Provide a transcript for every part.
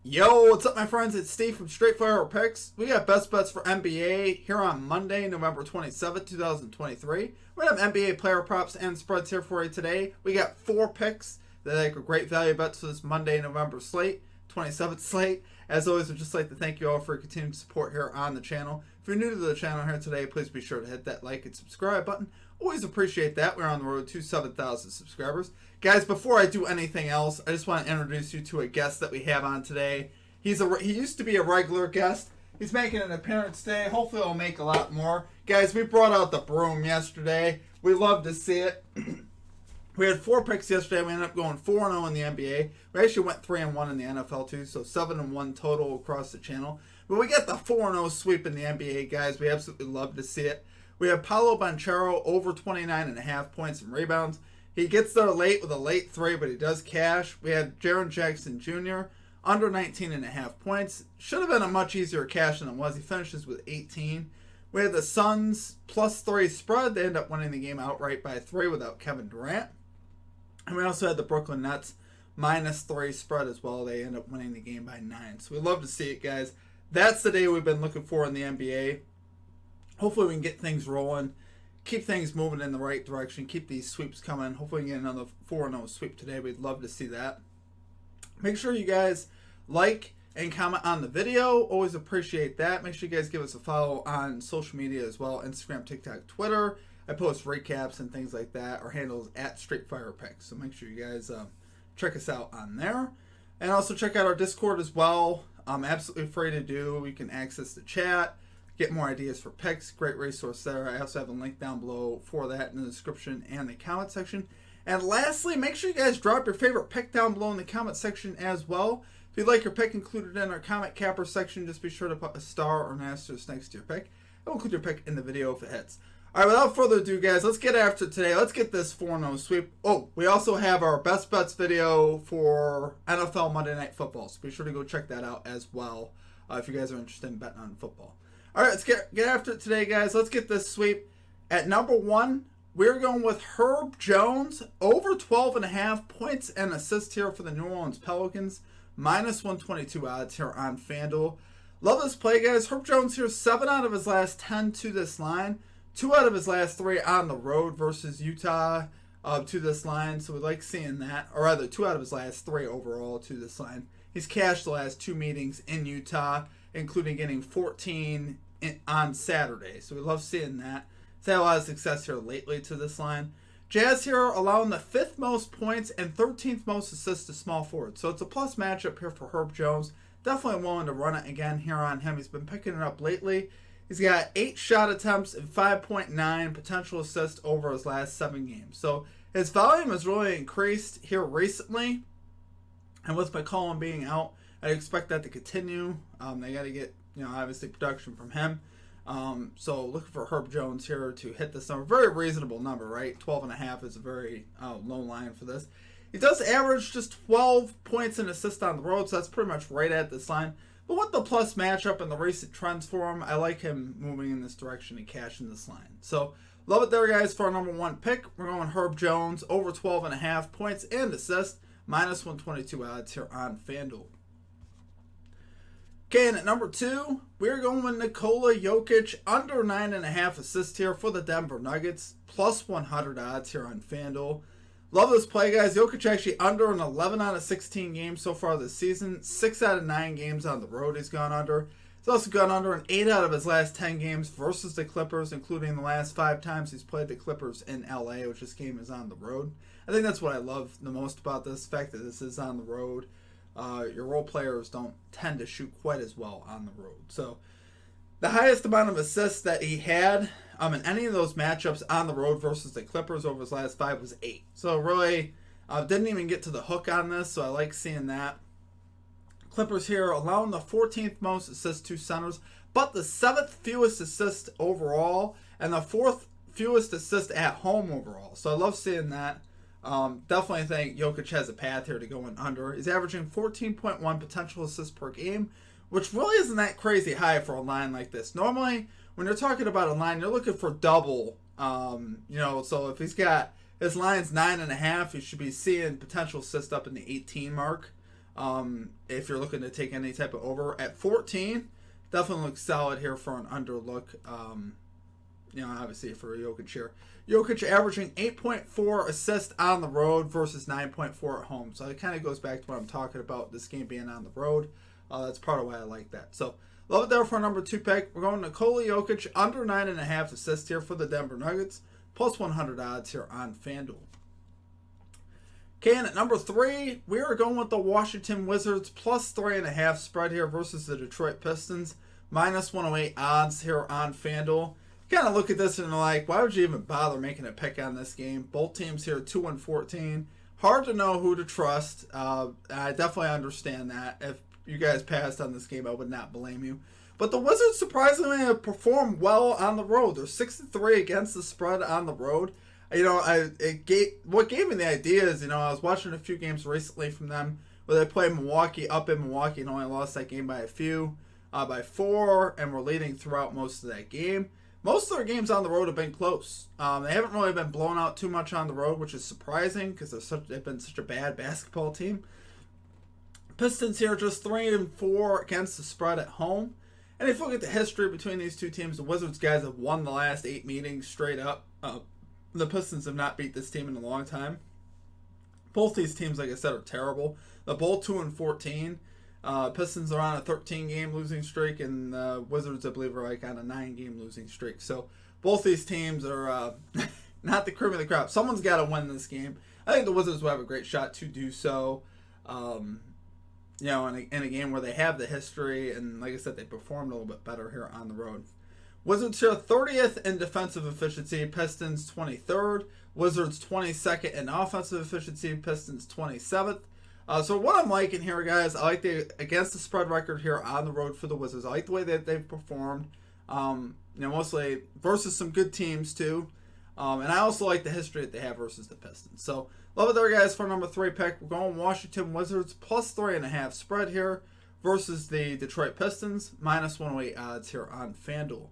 Yo, what's up, my friends? It's Steve from Straight Fire Picks. We got best bets for NBA here on Monday, November 27th, 2023. We have NBA player props and spreads here for you today. We got 4 picks that are great value bets for this Monday, November 27th slate. As always, I'd just like to thank you all for your continued support here on the channel. If you're new to the channel here today, please be sure to hit that like and subscribe button. Always appreciate that. We're on the road to 7,000 subscribers. Guys, before I do anything else, I just want to introduce you to a guest that we have on today. He used to be a regular guest. He's making an appearance today. Hopefully he'll make a lot more. Guys, we brought out the broom yesterday. We love to see it. We had 4 picks yesterday. We ended up going 4-0 in the NBA. We actually went 3-1 in the NFL too, so 7-1 total across the channel. But we got the 4-0 sweep in the NBA, guys. We absolutely love to see it. We have Paolo Banchero over 29.5 points and rebounds. He gets there late with a late 3, but he does cash. We had Jaren Jackson Jr. under 19.5 points. Should have been a much easier cash than it was. He finishes with 18. We had the Suns +3 spread. They end up winning the game outright by 3 without Kevin Durant. And we also had the Brooklyn Nets -3 spread as well. They end up winning the game by 9. So we love to see it, guys. That's the day we've been looking for in the NBA. Hopefully we can get things rolling, keep things moving in the right direction, keep these sweeps coming. Hopefully we can get another 4-0 sweep today. We'd love to see that. Make sure you guys like and comment on the video. Always appreciate that. Make sure you guys give us a follow on social media as well. Instagram, TikTok, Twitter. I post recaps and things like that. Our handle is @StraightFirePicks. So make sure you guys check us out on there. And also check out our Discord as well. Absolutely free to do. You can access the chat, get more ideas for picks. Great resource there. I also have a link down below for that in the description and the comment section. And lastly, make sure you guys drop your favorite pick down below in the comment section as well. If you'd like your pick included in our comment capper section, just be sure to put a star or an asterisk next to your pick. I'll include your pick in the video if it hits. All right, without further ado, guys, let's get after it today. Let's get this 4-0 sweep. Oh, we also have our best bets video for NFL Monday Night Football, so be sure to go check that out as well if you guys are interested in betting on football. All right, let's get after it today, guys. Let's get this sweep. At number 1, we're going with Herb Jones, over 12.5 points and assists here for the New Orleans Pelicans, -122 odds here on FanDuel. Love this play, guys. Herb Jones here, 7 out of his last 10 to this line. 2 out of his last 3 on the road versus Utah to this line. So we like seeing that. Or rather, 2 out of his last 3 overall to this line. He's cashed the last 2 meetings in Utah, including getting 14 on Saturday. So we love seeing that. He's had a lot of success here lately to this line. Jazz here allowing the 5th most points and 13th most assists to small forward. So it's a plus matchup here for Herb Jones. Definitely willing to run it again here on him. He's been picking it up lately. He's got 8 shot attempts and 5.9 potential assists over his last 7 games. So his volume has really increased here recently. And with McCollum being out, I expect that to continue. They got to get, obviously production from him. So looking for Herb Jones here to hit this number. Very reasonable number, right? 12.5 is a very low line for this. He does average just 12 points and assists on the road, so that's pretty much right at this line. But with the plus matchup and the recent trends for him, I like him moving in this direction and cashing this line. So, love it there, guys, for our number 1 pick. We're going Herb Jones, over 12.5 points and assists, -122 odds here on FanDuel. Okay, and at number 2, we're going with Nikola Jokic, under 9.5 assists here for the Denver Nuggets, +100 odds here on FanDuel. Love this play, guys. Jokic actually under in 11 out of 16 games so far this season. 6 out of 9 games on the road he's gone under. He's also gone under in 8 out of his last 10 games versus the Clippers, including the last 5 times he's played the Clippers in LA, which this game is on the road. I think that's what I love the most about this, the fact that this is on the road. Your role players don't tend to shoot quite as well on the road. So the highest amount of assists that he had in any of those matchups on the road versus the Clippers over his last 5 was 8. So really didn't even get to the hook on this, so I like seeing that. Clippers here allowing the 14th most assists to centers, but the 7th fewest assists overall and the 4th fewest assists at home overall. So I love seeing that. Definitely think Jokic has a path here to going under. He's averaging 14.1 potential assists per game, which really isn't that crazy high for a line like this. Normally, when you're talking about a line, you're looking for double. So if he's got his line's 9.5, he should be seeing potential assist up in the 18 mark. If you're looking to take any type of over at 14, definitely looks solid here for an under look. Obviously for Jokic here. Jokic averaging 8.4 assists on the road versus 9.4 at home. So it kind of goes back to what I'm talking about, this game being on the road. That's part of why I like that. So love it there for a number 2 pick. We're going to Nikola Jokic under 9.5 assists here for the Denver Nuggets. Plus 100 odds here on FanDuel. Okay, and at number 3, we are going with the Washington Wizards plus 3.5 spread here versus the Detroit Pistons. Minus 108 odds here on FanDuel. Kind of look at this and like, why would you even bother making a pick on this game? Both teams here 2-14. Hard to know who to trust. I definitely understand that. If you guys passed on this game, I would not blame you. But the Wizards surprisingly have performed well on the road. They're 6-3 against the spread on the road. What gave me the idea is, I was watching a few games recently from them where they played Milwaukee up in Milwaukee and only lost that game by a few, by 4, and were leading throughout most of that game. Most of their games on the road have been close. They haven't really been blown out too much on the road, which is surprising because they've been such a bad basketball team. Pistons here just 3-4 against the spread at home. And if you look at the history between these two teams, the Wizards guys have won the last 8 meetings straight up. The Pistons have not beat this team in a long time. Both these teams, like I said, are terrible. They're both 2-14. Pistons are on a 13-game losing streak, and Wizards, I believe, are like on a 9-game losing streak. So both these teams are not the cream of the crop. Someone's got to win this game. I think the Wizards will have a great shot to do so. In a game where they have the history, and like I said, they performed a little bit better here on the road. Wizards here 30th in defensive efficiency, Pistons 23rd. Wizards 22nd in offensive efficiency, Pistons 27th. So what I'm liking here, guys, I like the against the spread record here on the road for the Wizards. I like the way that they've performed, mostly versus some good teams too. And I also like the history that they have versus the Pistons. So love it there, guys, for number 3 pick. We're going Washington Wizards plus 3.5 spread here versus the Detroit Pistons. Minus 108 odds here on FanDuel.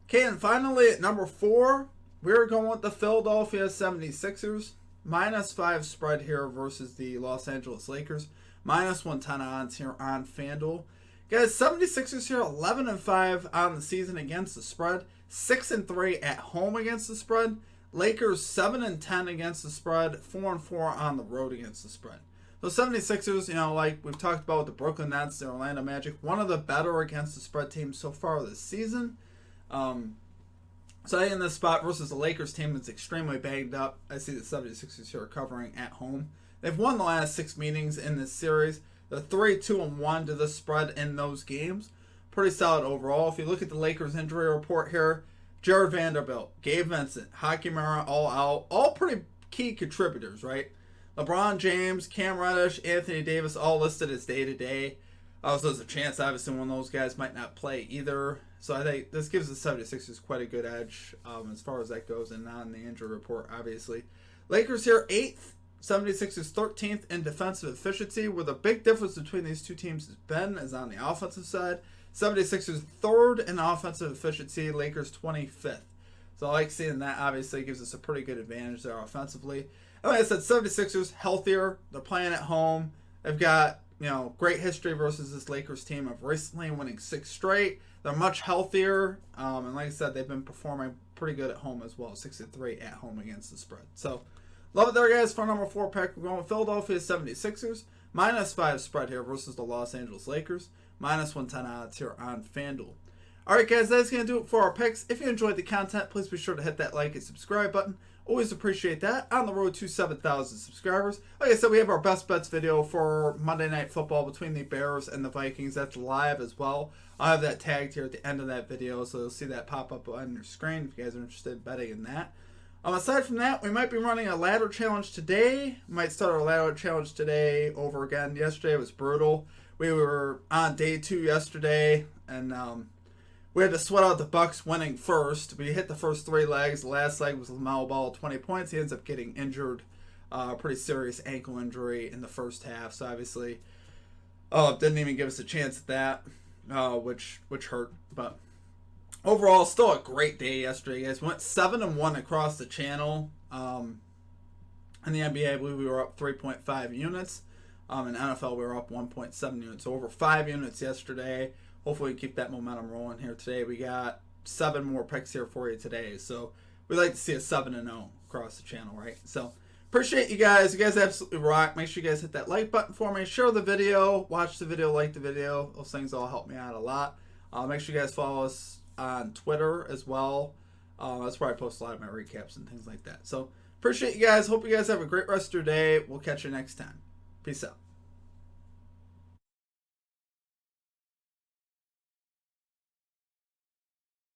Okay, and finally at number 4, we're going with the Philadelphia 76ers. Minus 5 spread here versus the Los Angeles Lakers. Minus 110 odds here on FanDuel. Guys, 76ers here 11-5 on the season against the spread. 6-3 at home against the spread. Lakers 7-10 against the spread. 4-4 on the road against the spread. So 76ers, like we've talked about with the Brooklyn Nets, the Orlando Magic, one of the better against the spread teams so far this season. So in this spot versus the Lakers team that's extremely banged up, I see the 76ers here covering at home. They've won the last 6 meetings in this series. They're 3-2-1 to the spread in those games. Pretty solid overall. If you look at the Lakers injury report here, Jared Vanderbilt, Gabe Vincent, Hachimura all out. All pretty key contributors, right? LeBron James, Cam Reddish, Anthony Davis all listed as day-to-day. So there's a chance, obviously, one of those guys might not play either. So I think this gives the 76ers quite a good edge as far as that goes, and not in the injury report, obviously. Lakers here 8th, 76ers 13th in defensive efficiency, where the big difference between these two teams has been is on the offensive side. 76ers 3rd in offensive efficiency, Lakers 25th. So I like seeing that. Obviously gives us a pretty good advantage there offensively. And like I said, 76ers healthier. They're playing at home. They've got great history versus this Lakers team of recently winning 6 straight. They're much healthier, and like I said, they've been performing pretty good at home as well, 6-3 at home against the spread. So, love it there, guys, for number 4 pick. We're going with Philadelphia 76ers, minus 5 spread here versus the Los Angeles Lakers, minus 110 odds here on FanDuel. Alright, guys, that's going to do it for our picks. If you enjoyed the content, please be sure to hit that like and subscribe button. Always appreciate that. On the road to 7,000 subscribers. Like I said, we have our best bets video for Monday Night Football between the Bears and the Vikings. That's live as well. I'll have that tagged here at the end of that video, so you'll see that pop up on your screen if you guys are interested in betting in that. Aside from that, we might be running a ladder challenge today. We might start our ladder challenge today over again. Yesterday was brutal. We were on day 2 yesterday, and we had to sweat out the Bucks winning first. We hit the first 3 legs. The last leg was LaMelo Ball, 20 points. He ends up getting injured, pretty serious ankle injury in the first half. So obviously, didn't even give us a chance at that, which hurt. But overall, still a great day yesterday, guys. We went 7-1 across the channel. In the NBA, I believe we were up 3.5 units. In NFL, we were up 1.7 units, so over 5 units yesterday. Hopefully, we keep that momentum rolling here today. We got 7 more picks here for you today, so we like to see a 7-0 across the channel, right? So appreciate you guys. You guys absolutely rock. Make sure you guys hit that like button for me. Share the video, watch the video, like the video. Those things all help me out a lot. Make sure you guys follow us on Twitter as well. That's where I post a lot of my recaps and things like that. So appreciate you guys. Hope you guys have a great rest of your day. We'll catch you next time. Peace out.